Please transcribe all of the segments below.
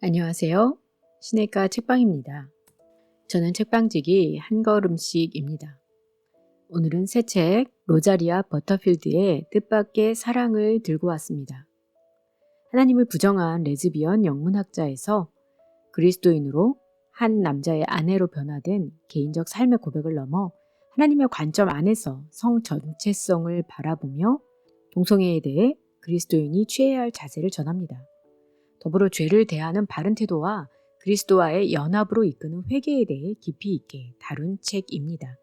안녕하세요. 시내가 책방입니다. 저는 책방지기 한 걸음씩입니다. 오늘은 새 책 로자리아 버터필드의 뜻밖의 사랑을 들고 왔습니다. 하나님을 부정한 레즈비언 영문학자에서 그리스도인으로 한 남자의 아내로 변화된 개인적 삶의 고백을 넘어 하나님의 관점 안에서 성 전체성을 바라보며 동성애에 대해 그리스도인이 취해야 할 자세를 전합니다. 더불어 죄를 대하는 바른 태도와 그리스도와의 연합으로 이끄는 회개에 대해 깊이 있게 다룬 책입니다.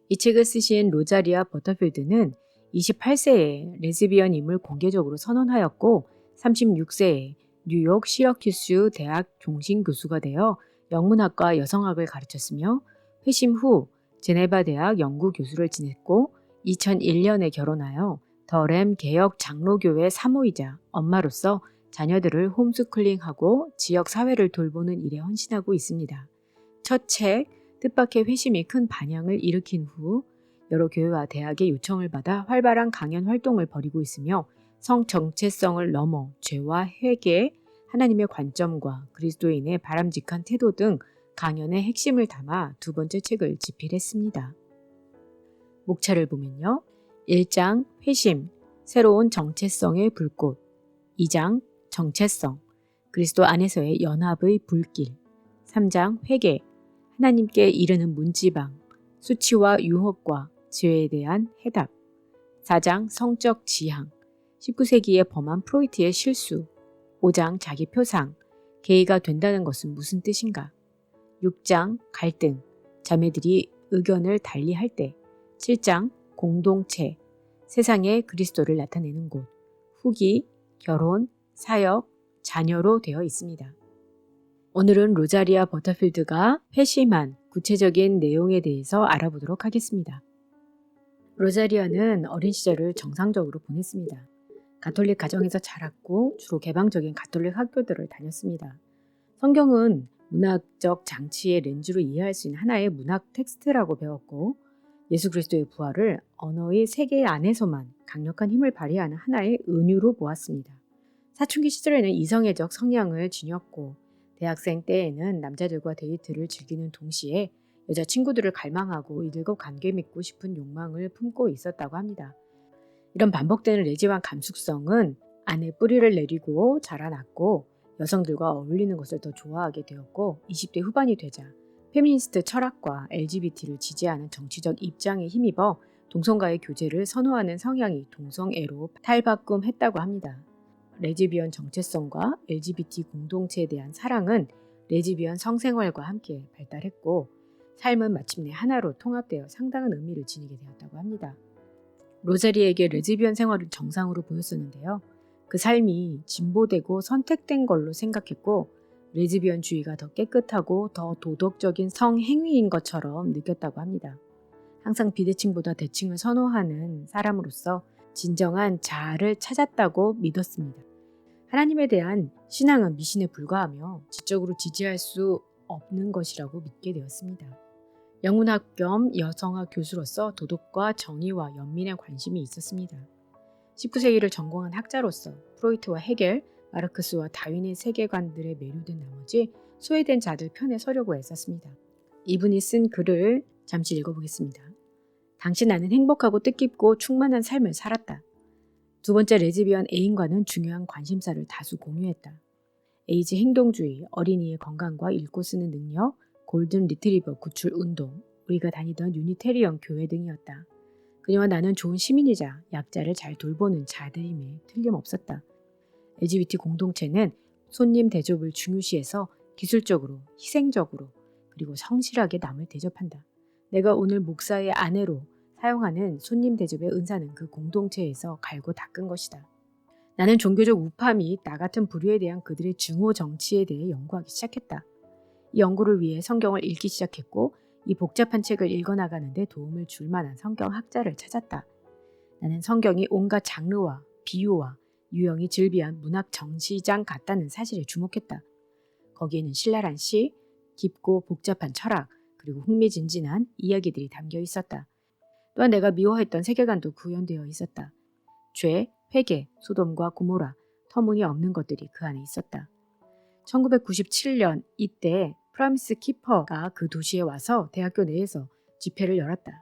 이 책을 쓰신 로자리아 버터필드는 28세에 레즈비언임을 공개적으로 선언하였고 36세에 뉴욕 시러큐스 대학 종신교수가 되어 영문학과 여성학을 가르쳤으며 회심 후 제네바 대학 연구교수를 지냈고 2001년에 결혼하여 더램 개혁 장로교회 사모이자 엄마로서 자녀들을 홈스쿨링하고 지역 사회를 돌보는 일에 헌신하고 있습니다. 첫 책 뜻밖의 회심이 큰 반향을 일으킨 후 여러 교회와 대학의 요청을 받아 활발한 강연 활동을 벌이고 있으며 성 정체성을 넘어 죄와 회개, 하나님의 관점과 그리스도인의 바람직한 태도 등 강연의 핵심을 담아 두 번째 책을 집필했습니다. 목차를 보면요. 1장 회심, 새로운 정체성의 불꽃, 2장 정체성, 그리스도 안에서의 연합의 불길, 3장 회개, 하나님께 이르는 문지방, 수치와 유혹과 죄에 대한 해답, 4장 성적 지향, 19세기에 범한 프로이트의 실수, 5장 자기 표상, 게이가 된다는 것은 무슨 뜻인가, 6장 갈등, 자매들이 의견을 달리할 때, 7장 공동체, 세상에 그리스도를 나타내는 곳, 후기, 결혼, 사역, 자녀로 되어 있습니다. 오늘은 로자리아 버터필드가 회심한 구체적인 내용에 대해서 알아보도록 하겠습니다. 로자리아는 어린 시절을 정상적으로 보냈습니다. 가톨릭 가정에서 자랐고 주로 개방적인 가톨릭 학교들을 다녔습니다. 성경은 문학적 장치의 렌즈로 이해할 수 있는 하나의 문학 텍스트라고 배웠고 예수 그리스도의 부활을 언어의 세계 안에서만 강력한 힘을 발휘하는 하나의 은유로 보았습니다. 사춘기 시절에는 이성애적 성향을 지녔고 대학생 때에는 남자들과 데이트를 즐기는 동시에 여자친구들을 갈망하고 이들과 관계 맺고 싶은 욕망을 품고 있었다고 합니다. 이런 반복되는 레즈비언 감수성은 안에 뿌리를 내리고 자라났고 여성들과 어울리는 것을 더 좋아하게 되었고 20대 후반이 되자 페미니스트 철학과 LGBT를 지지하는 정치적 입장에 힘입어 동성과의 교제를 선호하는 성향이 동성애로 탈바꿈했다고 합니다. 레즈비언 정체성과 LGBT 공동체에 대한 사랑은 레즈비언 성생활과 함께 발달했고 삶은 마침내 하나로 통합되어 상당한 의미를 지니게 되었다고 합니다. 로자리에게 레즈비언 생활은 정상으로 보였었는데요. 그 삶이 진보되고 선택된 걸로 생각했고 레즈비언주의가 더 깨끗하고 더 도덕적인 성행위인 것처럼 느꼈다고 합니다. 항상 비대칭보다 대칭을 선호하는 사람으로서 진정한 자아를 찾았다고 믿었습니다. 하나님에 대한 신앙은 미신에 불과하며 지적으로 지지할 수 없는 것이라고 믿게 되었습니다. 영문학 겸 여성학 교수로서 도덕과 정의와 연민에 관심이 있었습니다. 19세기를 전공한 학자로서 프로이트와 헤겔, 마르크스와 다윈의 세계관들에 매료된 나머지 소외된 자들 편에 서려고 애썼습니다. 이분이 쓴 글을 잠시 읽어보겠습니다. 당시 나는 행복하고 뜻깊고 충만한 삶을 살았다. 두 번째 레즈비언 애인과는 중요한 관심사를 다수 공유했다. 에이즈 행동주의, 어린이의 건강과 읽고 쓰는 능력, 골든 리트리버 구출 운동, 우리가 다니던 유니테리언 교회 등이었다. 그녀와 나는 좋은 시민이자 약자를 잘 돌보는 자들임에 틀림없었다. LGBT 공동체는 손님 대접을 중요시해서 기술적으로, 희생적으로, 그리고 성실하게 남을 대접한다. 내가 오늘 목사의 아내로 사용하는 손님 대접의 은사는 그 공동체에서 갈고 닦은 것이다. 나는 종교적 우파 및 나 같은 부류에 대한 그들의 증오 정치에 대해 연구하기 시작했다. 이 연구를 위해 성경을 읽기 시작했고 이 복잡한 책을 읽어나가는데 도움을 줄 만한 성경학자를 찾았다. 나는 성경이 온갖 장르와 비유와 유형이 즐비한 문학 정시장 같다는 사실에 주목했다. 거기에는 신랄한 시, 깊고 복잡한 철학, 그리고 흥미진진한 이야기들이 담겨 있었다. 또한 내가 미워했던 세계관도 구현되어 있었다. 죄, 회개, 소돔과 고모라, 터무니없는 것들이 그 안에 있었다. 1997년 이때 프라미스 키퍼가 그 도시에 와서 대학교 내에서 집회를 열었다.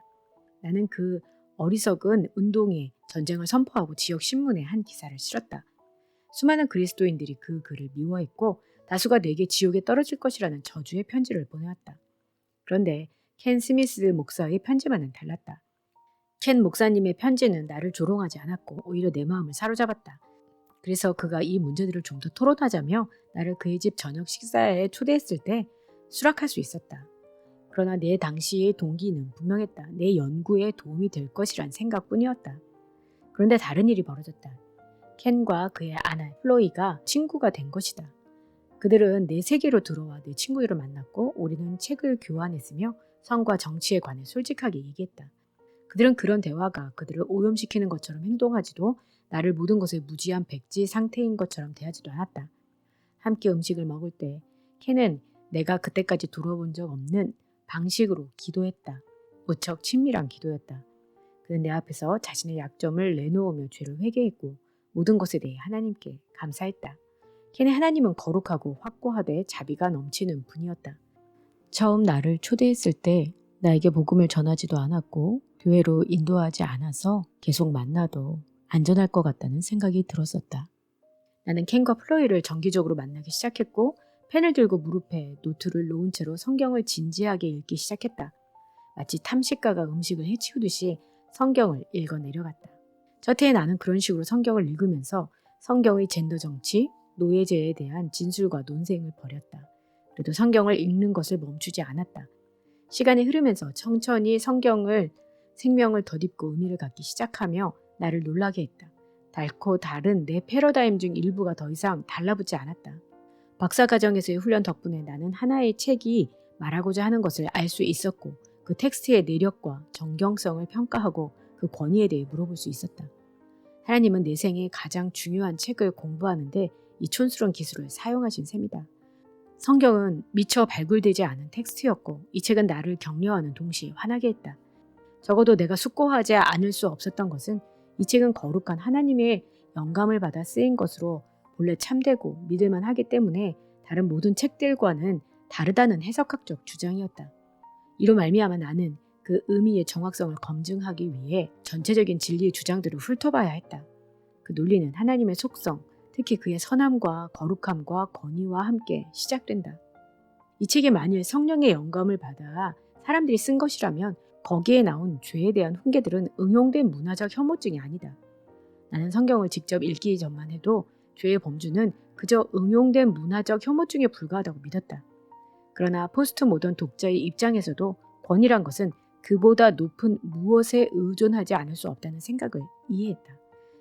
나는 그 어리석은 운동에 전쟁을 선포하고 지역 신문에 한 기사를 실었다. 수많은 그리스도인들이 그 글을 미워했고 다수가 내게 지옥에 떨어질 것이라는 저주의 편지를 보내왔다. 그런데 켄 스미스 목사의 편지만은 달랐다. 켄 목사님의 편지는 나를 조롱하지 않았고 오히려 내 마음을 사로잡았다. 그래서 그가 이 문제들을 좀 더 토론하자며 나를 그의 집 저녁 식사에 초대했을 때 수락할 수 있었다. 그러나 내 당시의 동기는 분명했다. 내 연구에 도움이 될 것이란 생각뿐이었다. 그런데 다른 일이 벌어졌다. 켄과 그의 아내 플로이가 친구가 된 것이다. 그들은 내 세계로 들어와 내 친구들을 만났고 우리는 책을 교환했으며 성과 정치에 관해 솔직하게 얘기했다. 그들은 그런 대화가 그들을 오염시키는 것처럼 행동하지도 나를 모든 것에 무지한 백지 상태인 것처럼 대하지도 않았다. 함께 음식을 먹을 때 켄은 내가 그때까지 들어본 적 없는 방식으로 기도했다. 무척 친밀한 기도였다. 그는 내 앞에서 자신의 약점을 내놓으며 죄를 회개했고 모든 것에 대해 하나님께 감사했다. 켄의 하나님은 거룩하고 확고하되 자비가 넘치는 분이었다. 처음 나를 초대했을 때 나에게 복음을 전하지도 않았고 교회로 인도하지 않아서 계속 만나도 안전할 것 같다는 생각이 들었었다. 나는 켄과 플로이를 정기적으로 만나기 시작했고 펜을 들고 무릎에 노트를 놓은 채로 성경을 진지하게 읽기 시작했다. 마치 탐식가가 음식을 해치우듯이 성경을 읽어 내려갔다. 저태에 나는 그런 식으로 성경을 읽으면서 성경의 젠더 정치, 노예제에 대한 진술과 논쟁을 벌였다. 그래도 성경을 읽는 것을 멈추지 않았다. 시간이 흐르면서 천천히 성경을 생명을 덧입고 의미를 갖기 시작하며 나를 놀라게 했다. 달고 다른 내 패러다임 중 일부가 더 이상 달라붙지 않았다. 박사과정에서의 훈련 덕분에 나는 하나의 책이 말하고자 하는 것을 알 수 있었고 그 텍스트의 내력과 정경성을 평가하고 그 권위에 대해 물어볼 수 있었다. 하나님은 내 생에 가장 중요한 책을 공부하는데 이 촌스러운 기술을 사용하신 셈이다. 성경은 미처 발굴되지 않은 텍스트였고 이 책은 나를 격려하는 동시에 화나게 했다. 적어도 내가 숙고하지 않을 수 없었던 것은 이 책은 거룩한 하나님의 영감을 받아 쓰인 것으로 본래 참되고 믿을만 하기 때문에 다른 모든 책들과는 다르다는 해석학적 주장이었다. 이로 말미암아 나는 그 의미의 정확성을 검증하기 위해 전체적인 진리의 주장들을 훑어봐야 했다. 그 논리는 하나님의 속성, 특히 그의 선함과 거룩함과 권위와 함께 시작된다. 이 책이 만일 성령의 영감을 받아 사람들이 쓴 것이라면 거기에 나온 죄에 대한 훈계들은 응용된 문화적 혐오증이 아니다. 나는 성경을 직접 읽기 전만 해도 죄의 범주는 그저 응용된 문화적 혐오증에 불과하다고 믿었다. 그러나 포스트 모던 독자의 입장에서도 권위란 것은 그보다 높은 무엇에 의존하지 않을 수 없다는 생각을 이해했다.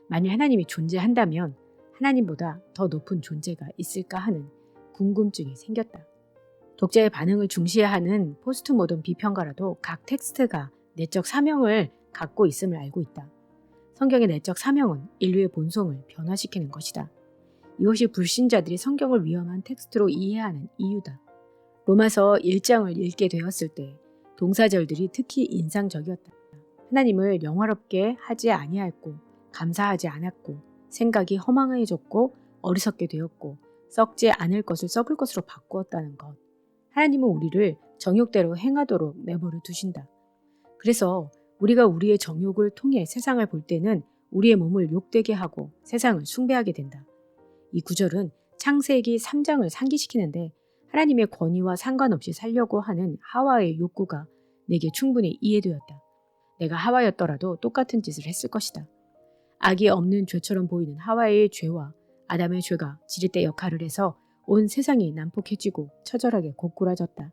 만일 하나님이 존재한다면 하나님보다 더 높은 존재가 있을까 하는 궁금증이 생겼다. 독자의 반응을 중시하는 포스트 모던 비평가라도 각 텍스트가 내적 사명을 갖고 있음을 알고 있다. 성경의 내적 사명은 인류의 본성을 변화시키는 것이다. 이것이 불신자들이 성경을 위험한 텍스트로 이해하는 이유다. 로마서 1장을 읽게 되었을 때 동사절들이 특히 인상적이었다. 하나님을 영화롭게 하지 아니하였고 감사하지 않았고 생각이 허망해졌고 어리석게 되었고 썩지 않을 것을 썩을 것으로 바꾸었다는 것. 하나님은 우리를 정욕대로 행하도록 내버려 두신다. 그래서 우리가 우리의 정욕을 통해 세상을 볼 때는 우리의 몸을 욕되게 하고 세상을 숭배하게 된다. 이 구절은 창세기 3장을 상기시키는데 하나님의 권위와 상관없이 살려고 하는 하와의 욕구가 내게 충분히 이해되었다. 내가 하와였더라도 똑같은 짓을 했을 것이다. 악이 없는 죄처럼 보이는 하와의 죄와 아담의 죄가 지렛대 역할을 해서 온 세상이 난폭해지고 처절하게 고꾸라졌다.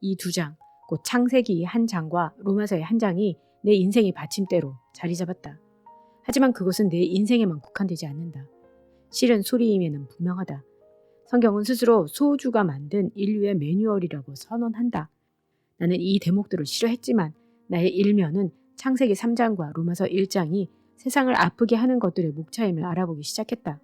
이 두 장, 곧 창세기 한 장과 로마서의 한 장이 내 인생의 받침대로 자리 잡았다. 하지만 그것은 내 인생에만 국한되지 않는다. 실은 소리임에는 분명하다. 성경은 스스로 소우주가 만든 인류의 매뉴얼이라고 선언한다. 나는 이 대목들을 싫어했지만 나의 일면은 창세기 3장과 로마서 1장이 세상을 아프게 하는 것들의 목차임을 알아보기 시작했다.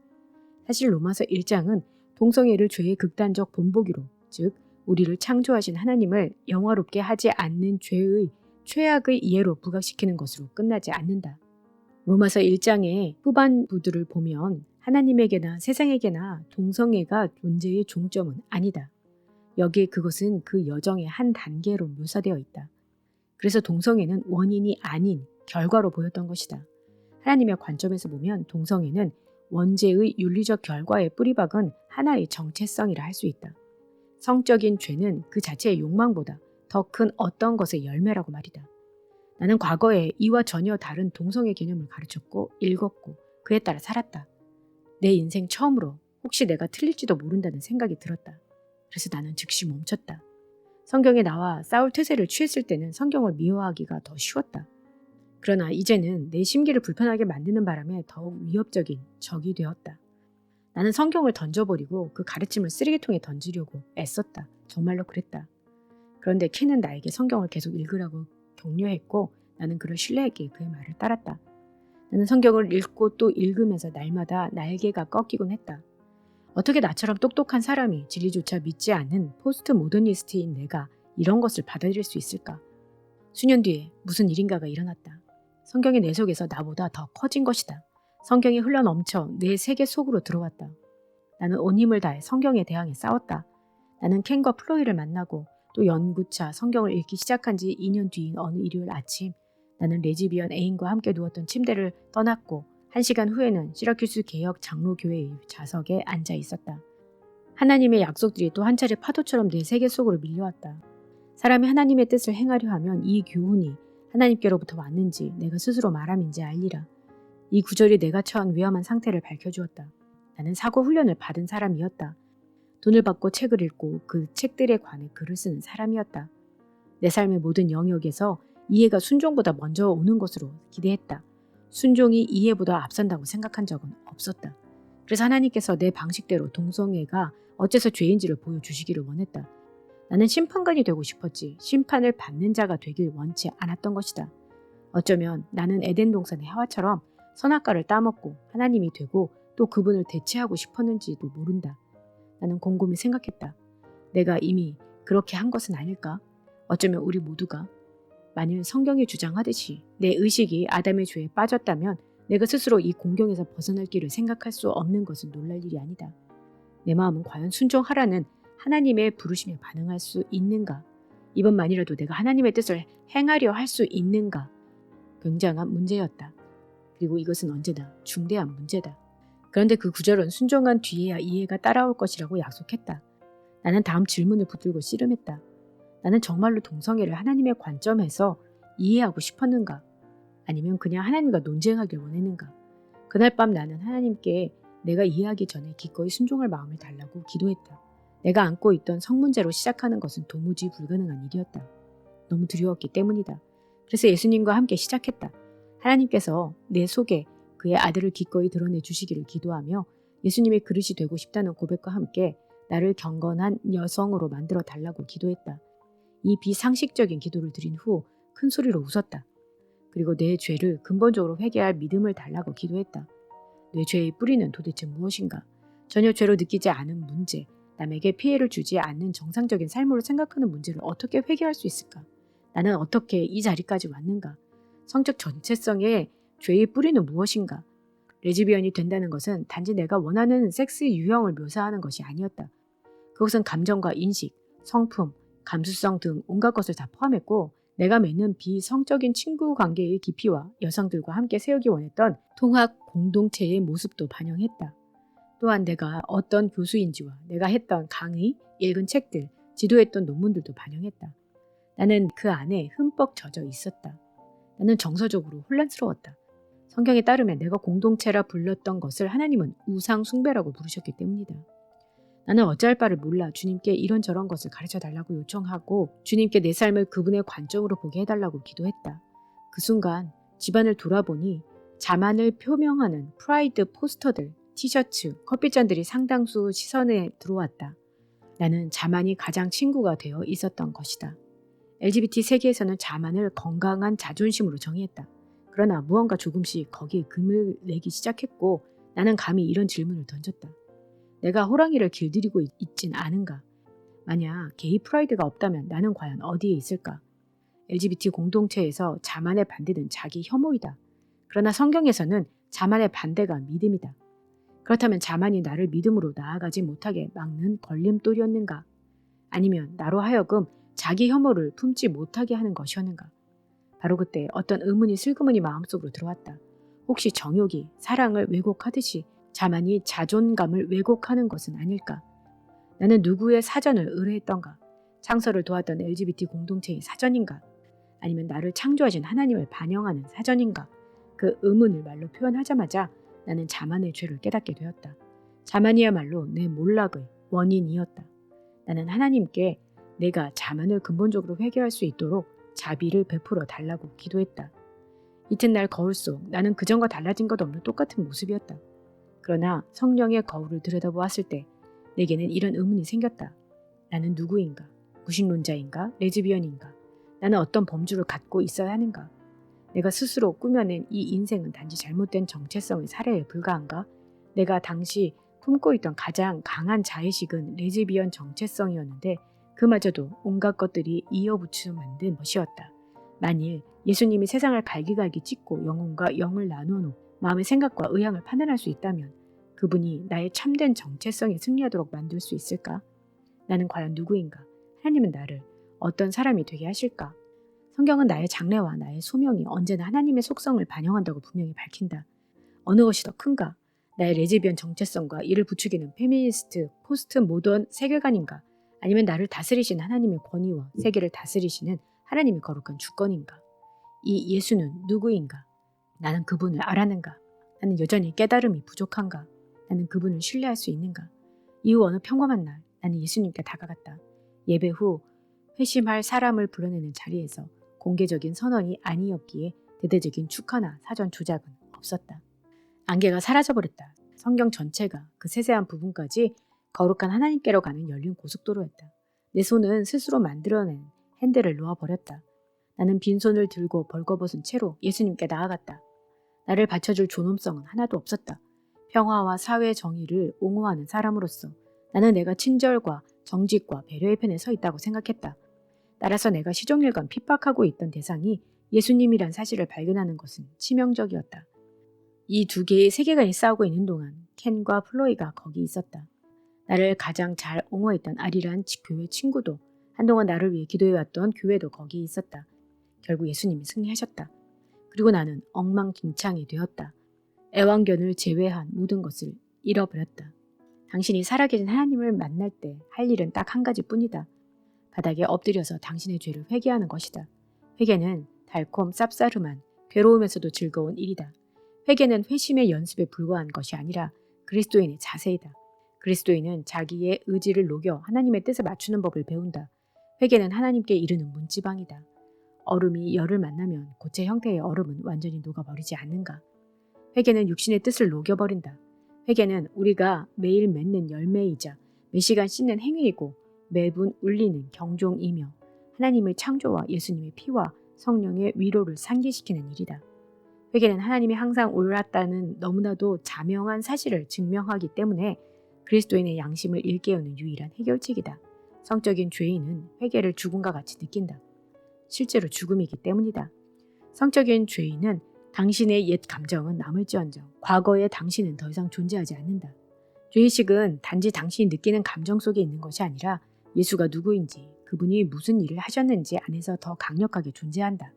사실 로마서 1장은 동성애를 죄의 극단적 본보기로, 즉 우리를 창조하신 하나님을 영화롭게 하지 않는 죄의 최악의 이해로 부각시키는 것으로 끝나지 않는다. 로마서 1장의 후반부들을 보면 하나님에게나 세상에게나 동성애가 존재의 종점은 아니다. 여기에 그것은 그 여정의 한 단계로 묘사되어 있다. 그래서 동성애는 원인이 아닌 결과로 보였던 것이다. 하나님의 관점에서 보면 동성애는 원죄의 윤리적 결과의 뿌리박은 하나의 정체성이라 할 수 있다. 성적인 죄는 그 자체의 욕망보다 더 큰 어떤 것의 열매라고 말이다. 나는 과거에 이와 전혀 다른 동성애 개념을 가르쳤고 읽었고 그에 따라 살았다. 내 인생 처음으로 혹시 내가 틀릴지도 모른다는 생각이 들었다. 그래서 나는 즉시 멈췄다. 성경에 나와 싸울 태세를 취했을 때는 성경을 미워하기가 더 쉬웠다. 그러나 이제는 내 심기를 불편하게 만드는 바람에 더욱 위협적인 적이 되었다. 나는 성경을 던져버리고 그 가르침을 쓰레기통에 던지려고 애썼다. 정말로 그랬다. 그런데 켄은 나에게 성경을 계속 읽으라고 격려했고 나는 그를 신뢰했기에 그의 말을 따랐다. 나는 성경을 읽고 또 읽으면서 날마다 날개가 꺾이곤 했다. 어떻게 나처럼 똑똑한 사람이 진리조차 믿지 않는 포스트 모더니스트인 내가 이런 것을 받아들일 수 있을까? 수년 뒤에 무슨 일인가가 일어났다. 성경이 내 속에서 나보다 더 커진 것이다. 성경이 흘러넘쳐 내 세계 속으로 들어왔다. 나는 온 힘을 다해 성경에 대항해 싸웠다. 나는 켄과 플로이를 만나고 또 연구차 성경을 읽기 시작한 지 2년 뒤인 어느 일요일 아침 나는 레즈비언 애인과 함께 누웠던 침대를 떠났고 1시간 후에는 시라큐스 개혁 장로교회의 좌석에 앉아 있었다. 하나님의 약속들이 또 한 차례 파도처럼 내 세계 속으로 밀려왔다. 사람이 하나님의 뜻을 행하려 하면 이 교훈이 하나님께로부터 왔는지 내가 스스로 말함인지 알리라. 이 구절이 내가 처한 위험한 상태를 밝혀주었다. 나는 사고 훈련을 받은 사람이었다. 돈을 받고 책을 읽고 그 책들에 관해 글을 쓰는 사람이었다. 내 삶의 모든 영역에서 이해가 순종보다 먼저 오는 것으로 기대했다. 순종이 이해보다 앞선다고 생각한 적은 없었다. 그래서 하나님께서 내 방식대로 동성애가 어째서 죄인지를 보여주시기를 원했다. 나는 심판관이 되고 싶었지 심판을 받는 자가 되길 원치 않았던 것이다. 어쩌면 나는 에덴 동산의 하와처럼 선악과를 따먹고 하나님이 되고 또 그분을 대체하고 싶었는지도 모른다. 나는 곰곰이 생각했다. 내가 이미 그렇게 한 것은 아닐까? 어쩌면 우리 모두가 만일 성경이 주장하듯이 내 의식이 아담의 죄에 빠졌다면 내가 스스로 이 공경에서 벗어날 길을 생각할 수 없는 것은 놀랄 일이 아니다. 내 마음은 과연 순종하라는 하나님의 부르심에 반응할 수 있는가? 이번만이라도 내가 하나님의 뜻을 행하려 할 수 있는가? 굉장한 문제였다. 그리고 이것은 언제나 중대한 문제다. 그런데 그 구절은 순종한 뒤에야 이해가 따라올 것이라고 약속했다. 나는 다음 질문을 붙들고 씨름했다. 나는 정말로 동성애를 하나님의 관점에서 이해하고 싶었는가? 아니면 그냥 하나님과 논쟁하길 원했는가? 그날 밤 나는 하나님께 내가 이해하기 전에 기꺼이 순종할 마음을 달라고 기도했다. 내가 안고 있던 성문제로 시작하는 것은 도무지 불가능한 일이었다. 너무 두려웠기 때문이다. 그래서 예수님과 함께 시작했다. 하나님께서 내 속에 그의 아들을 기꺼이 드러내 주시기를 기도하며 예수님의 그릇이 되고 싶다는 고백과 함께 나를 경건한 여성으로 만들어 달라고 기도했다. 이 비상식적인 기도를 드린 후 큰 소리로 웃었다. 그리고 내 죄를 근본적으로 회개할 믿음을 달라고 기도했다. 내 죄의 뿌리는 도대체 무엇인가? 전혀 죄로 느끼지 않은 문제, 남에게 피해를 주지 않는 정상적인 삶으로 생각하는 문제를 어떻게 회개할 수 있을까? 나는 어떻게 이 자리까지 왔는가? 성적 전체성의 죄의 뿌리는 무엇인가? 레즈비언이 된다는 것은 단지 내가 원하는 섹스 유형을 묘사하는 것이 아니었다. 그것은 감정과 인식, 성품, 감수성 등 온갖 것을 다 포함했고 내가 맺는 비성적인 친구 관계의 깊이와 여성들과 함께 세우기 원했던 통합 공동체의 모습도 반영했다. 또한 내가 어떤 교수인지와 내가 했던 강의, 읽은 책들, 지도했던 논문들도 반영했다. 나는 그 안에 흠뻑 젖어 있었다. 나는 정서적으로 혼란스러웠다. 성경에 따르면 내가 공동체라 불렀던 것을 하나님은 우상 숭배라고 부르셨기 때문이다. 나는 어찌할 바를 몰라 주님께 이런저런 것을 가르쳐달라고 요청하고 주님께 내 삶을 그분의 관점으로 보게 해달라고 기도했다. 그 순간 집안을 돌아보니 자만을 표명하는 프라이드 포스터들, 티셔츠, 커피잔들이 상당수 시선에 들어왔다. 나는 자만이 가장 친구가 되어 있었던 것이다. LGBT 세계에서는 자만을 건강한 자존심으로 정의했다. 그러나 무언가 조금씩 거기에 금을 내기 시작했고 나는 감히 이런 질문을 던졌다. 내가 호랑이를 길들이고 있진 않은가? 만약 게이 프라이드가 없다면 나는 과연 어디에 있을까? LGBT 공동체에서 자만의 반대는 자기 혐오이다. 그러나 성경에서는 자만의 반대가 믿음이다. 그렇다면 자만이 나를 믿음으로 나아가지 못하게 막는 걸림돌이었는가? 아니면 나로 하여금 자기 혐오를 품지 못하게 하는 것이었는가? 바로 그때 어떤 의문이 슬그머니 마음속으로 들어왔다. 혹시 정욕이 사랑을 왜곡하듯이 자만이 자존감을 왜곡하는 것은 아닐까? 나는 누구의 사전을 의뢰했던가? 창설을 도왔던 LGBT 공동체의 사전인가? 아니면 나를 창조하신 하나님을 반영하는 사전인가? 그 의문을 말로 표현하자마자 나는 자만의 죄를 깨닫게 되었다. 자만이야말로 내 몰락의 원인이었다. 나는 하나님께 내가 자만을 근본적으로 회개할 수 있도록 자비를 베풀어 달라고 기도했다. 이튿날 거울 속 나는 그전과 달라진 것 없는 똑같은 모습이었다. 그러나 성령의 거울을 들여다보았을 때 내게는 이런 의문이 생겼다. 나는 누구인가? 무신론자인가? 레즈비언인가? 나는 어떤 범주를 갖고 있어야 하는가? 내가 스스로 꾸며낸 이 인생은 단지 잘못된 정체성의 사례에 불과한가? 내가 당시 품고 있던 가장 강한 자의식은 레즈비언 정체성이었는데 그마저도 온갖 것들이 이어붙여 만든 것이었다. 만일 예수님이 세상을 갈기갈기 찢고 영혼과 영을 나누어 놓고 마음의 생각과 의향을 판단할 수 있다면 그분이 나의 참된 정체성에 승리하도록 만들 수 있을까? 나는 과연 누구인가? 하나님은 나를 어떤 사람이 되게 하실까? 성경은 나의 장래와 나의 소명이 언제나 하나님의 속성을 반영한다고 분명히 밝힌다. 어느 것이 더 큰가? 나의 레즈비언 정체성과 이를 부추기는 페미니스트, 포스트 모던 세계관인가? 아니면 나를 다스리신 하나님의 권위와 세계를 다스리시는 하나님의 거룩한 주권인가? 이 예수는 누구인가? 나는 그분을 알았는가? 나는 여전히 깨달음이 부족한가? 나는 그분을 신뢰할 수 있는가? 이후 어느 평범한 날 나는 예수님께 다가갔다. 예배 후 회심할 사람을 불러내는 자리에서 공개적인 선언이 아니었기에 대대적인 축하나 사전 조작은 없었다. 안개가 사라져버렸다. 성경 전체가 그 세세한 부분까지 거룩한 하나님께로 가는 열린 고속도로였다. 내 손은 스스로 만들어낸 핸들을 놓아버렸다. 나는 빈손을 들고 벌거벗은 채로 예수님께 나아갔다. 나를 받쳐줄 존엄성은 하나도 없었다. 평화와 사회 정의를 옹호하는 사람으로서 나는 내가 친절과 정직과 배려의 편에 서 있다고 생각했다. 따라서 내가 시종일관 핍박하고 있던 대상이 예수님이란 사실을 발견하는 것은 치명적이었다. 이 두 개의 세계관이 싸우고 있는 동안 켄과 플로이가 거기 있었다. 나를 가장 잘 옹호했던 아리란 교회 친구도 한동안 나를 위해 기도해왔던 교회도 거기 있었다. 결국 예수님이 승리하셨다. 그리고 나는 엉망진창이 되었다. 애완견을 제외한 모든 것을 잃어버렸다. 당신이 살아계신 하나님을 만날 때 할 일은 딱 한 가지뿐이다. 바닥에 엎드려서 당신의 죄를 회개하는 것이다. 회개는 달콤 쌉싸름한 괴로우면서도 즐거운 일이다. 회개는 회심의 연습에 불과한 것이 아니라 그리스도인의 자세이다. 그리스도인은 자기의 의지를 녹여 하나님의 뜻에 맞추는 법을 배운다. 회개는 하나님께 이르는 문지방이다. 얼음이 열을 만나면 고체 형태의 얼음은 완전히 녹아버리지 않는가? 회개는 육신의 뜻을 녹여버린다. 회개는 우리가 매일 맺는 열매이자 매시간 씻는 행위이고 매분 울리는 경종이며 하나님의 창조와 예수님의 피와 성령의 위로를 상기시키는 일이다. 회개는 하나님이 항상 옳았다는 너무나도 자명한 사실을 증명하기 때문에 그리스도인의 양심을 일깨우는 유일한 해결책이다. 성적인 죄인은 회개를 죽음과 같이 느낀다. 실제로 죽음이기 때문이다. 성적인 죄인은 당신의 옛 감정은 남을지언정 과거의 당신은 더 이상 존재하지 않는다. 죄의식은 단지 당신이 느끼는 감정 속에 있는 것이 아니라 예수가 누구인지 그분이 무슨 일을 하셨는지 안에서 더 강력하게 존재한다.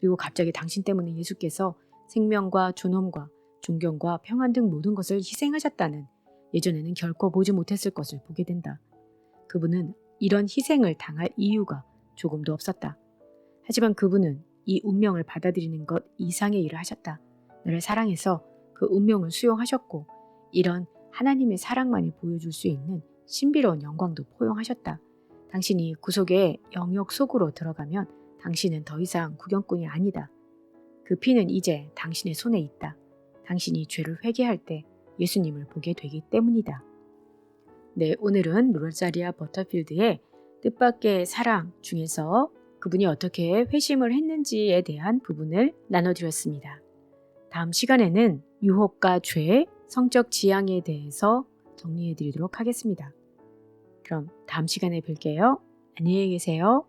그리고 갑자기 당신 때문에 예수께서 생명과 존엄과 존경과 평안 등 모든 것을 희생하셨다는 예전에는 결코 보지 못했을 것을 보게 된다. 그분은 이런 희생을 당할 이유가 조금도 없었다. 하지만 그분은 이 운명을 받아들이는 것 이상의 일을 하셨다. 나를 사랑해서 그 운명을 수용하셨고 이런 하나님의 사랑만이 보여줄 수 있는 신비로운 영광도 포용하셨다. 당신이 구속의 영역 속으로 들어가면 당신은 더 이상 구경꾼이 아니다. 그 피는 이제 당신의 손에 있다. 당신이 죄를 회개할 때 예수님을 보게 되기 때문이다. 네, 오늘은 로자리아 버터필드의 뜻밖의 사랑 중에서 그분이 어떻게 회심을 했는지에 대한 부분을 나눠드렸습니다. 다음 시간에는 유혹과 죄, 성적 지향에 대해서 정리해드리도록 하겠습니다. 그럼 다음 시간에 뵐게요. 안녕히 계세요.